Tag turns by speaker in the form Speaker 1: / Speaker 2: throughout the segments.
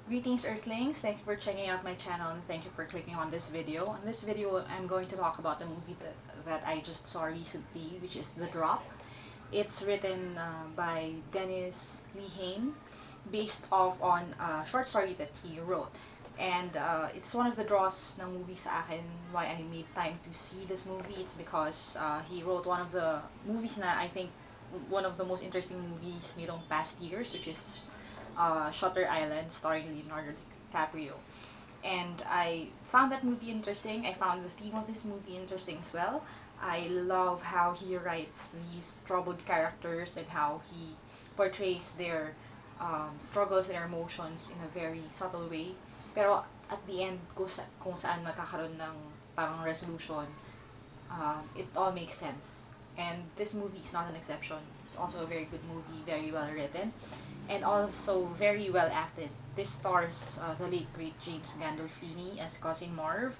Speaker 1: Greetings Earthlings, thank you for checking out my channel and thank you for clicking on this video. In this video, I'm going to talk about a movie that I just saw recently, which is The Drop. It's written by Dennis Lehane, based off on a short story that he wrote. And it's one of the draws ng movie sa akin why I made time to see this movie. It's because he wrote one of the movies na I think one of the most interesting movies nitong past years, which is Shutter Island, starring Leonardo DiCaprio. And I found that movie interesting. I found the theme of this movie interesting as well. I love how he writes these troubled characters and how he portrays their struggles, their emotions in a very subtle way. Pero at the end, kung saan magkakaroon ng parang resolution, it all makes sense. And this movie is not an exception. It's also a very good movie, very well written, and also very well acted. This stars the late great James Gandolfini as Cousin Marv,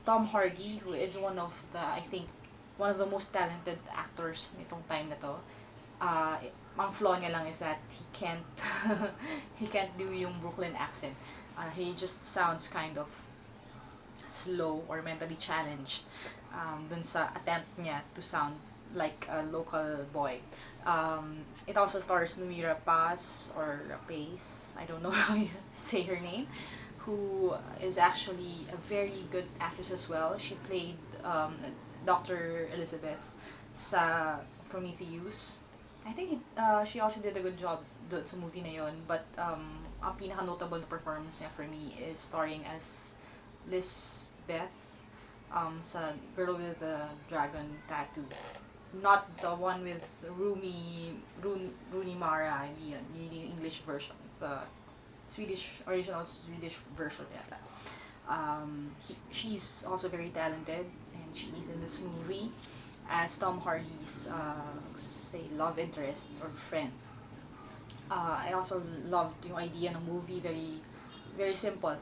Speaker 1: Tom Hardy, who is one of the, I think, one of the most talented actors nitong time na to. Uh, ang flaw niya lang is that he can't he can't do yung Brooklyn accent. He just sounds kind of slow or mentally challenged dun sa attempt niya to sound like a local boy. It also stars Numira Paz or Pace, I don't know how you say her name, who is actually a very good actress as well. She played Dr. Elizabeth sa Prometheus. I think she also did a good job doon sa movie na yon. But ang pinaka-notable na performance niya for me is starring as Lisbeth sa Girl with the Dragon Tattoo. Not the one with Rooney Mara, hindi English version. The original Swedish version yata. She's also very talented and she's in this movie as Tom Hardy's say love interest or friend. I also loved yung idea ng movie, very simple.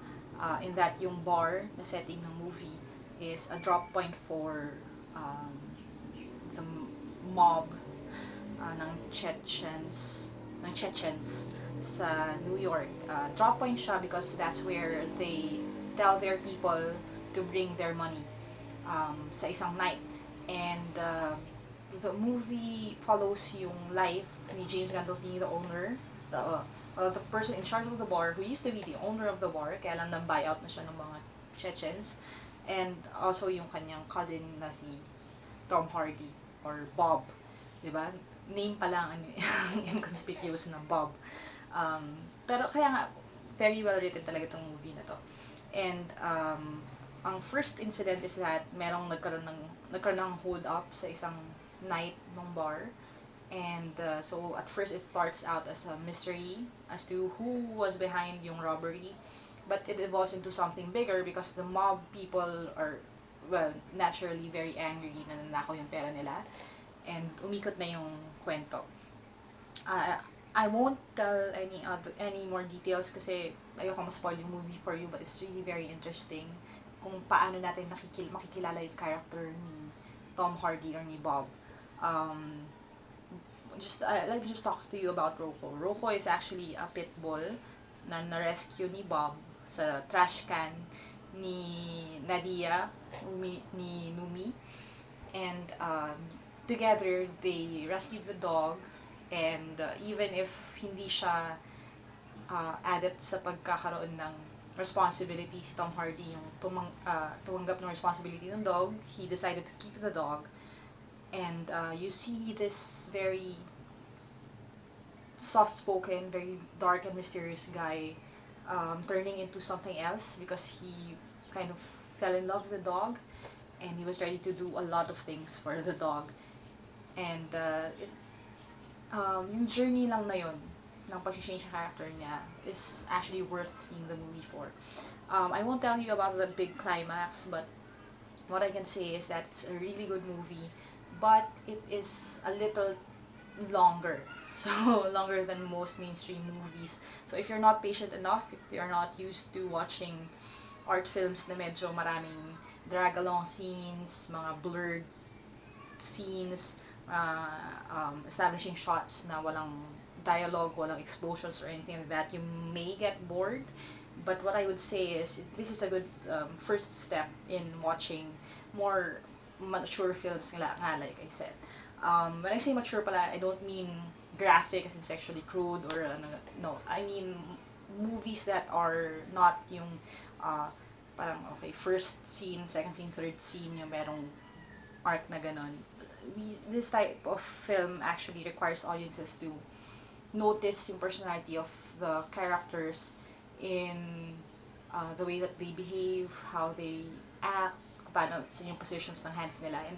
Speaker 1: In that yung bar, the setting ng movie, is a drop point for um, the mob ng Chechens sa New York. Drop point siya because that's where they tell their people to bring their money sa isang night. And the movie follows yung life ni James Gandolfini, the owner, the person in charge of the bar, who used to be the owner of the bar, kaya lang nang-buyout na siya ng mga Chechens. And also yung kanyang cousin na si Tom Hardy, or Bob. Diba? Name pa lang inconspicuous ng Bob. Pero kaya nga, very well written talaga itong movie na to. And ang first incident is that merong nagkaroon ng hold up sa isang night ng bar. And so at first it starts out as a mystery as to who was behind yung robbery. But it evolves into something bigger because the mob people are, well, naturally very angry na nanakaw yung pera nila. And umikot na yung kwento. Uh, I won't tell any more details kasi ayoko ma-spoil yung movie for you, but it's really very interesting kung paano natin makikilala yung character ni Tom Hardy or ni Bob. Um, let me just talk to you about Rocco. Rocco is actually a pit bull na na-rescue ni Bob sa trash can ni Nadia, ni Numi. And together, they rescued the dog. And even if hindi siya adept sa pagkakaroon ng responsibility, si Tom Hardy yung tumanggap ng responsibility ng dog, he decided to keep the dog. And you see this very soft-spoken, very dark and mysterious guy turning into something else because he kind of fell in love with the dog and he was ready to do a lot of things for the dog. And yung journey lang na yun ng pag-change character niya is actually worth seeing the movie for. I won't tell you about the big climax, but what I can say is that it's a really good movie, but it is a little longer. So longer than most mainstream movies. So if you're not patient enough, if you're not used to watching art films na medyo maraming drag-along scenes, mga blurred scenes, establishing shots na walang dialogue, walang explosions or anything like that, you may get bored. But what I would say is this is a good first step in watching more mature films nga, like I said. When I say mature pala, I don't mean graphic as in sexually crude or no. I mean movies that are not yung parang okay, first scene, second scene, third scene, yung merong arc na ganon. This type of film actually requires audiences to notice yung personality of the characters in the way that they behave, how they act, paano sa yung positions ng hands nila. And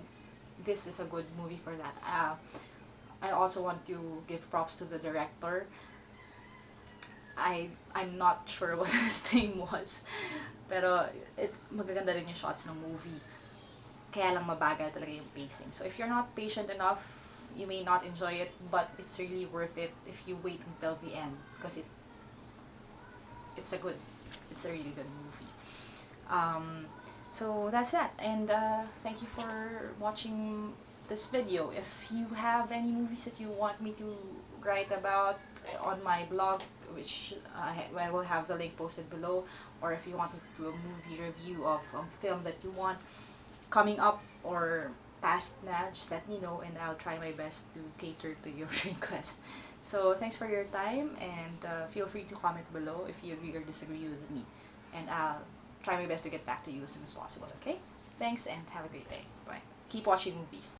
Speaker 1: this is a good movie for that. I also want to give props to the director. I'm not sure what his name was. Pero magaganda rin yung shots ng movie. Kaya lang mabagal talaga yung pacing. So if you're not patient enough, you may not enjoy it, but it's really worth it if you wait until the end because it's a good, it's a really good movie. Um, so that's that, and thank you for watching this video. If you have any movies that you want me to write about on my blog, which I will have the link posted below, or if you want me to do a movie review of a film that you want coming up or past na, just let me know and I'll try my best to cater to your request. So thanks for your time and feel free to comment below if you agree or disagree with me. And I'll try my best to get back to you as soon as possible, okay? Thanks and have a great day. Bye. Keep watching movies.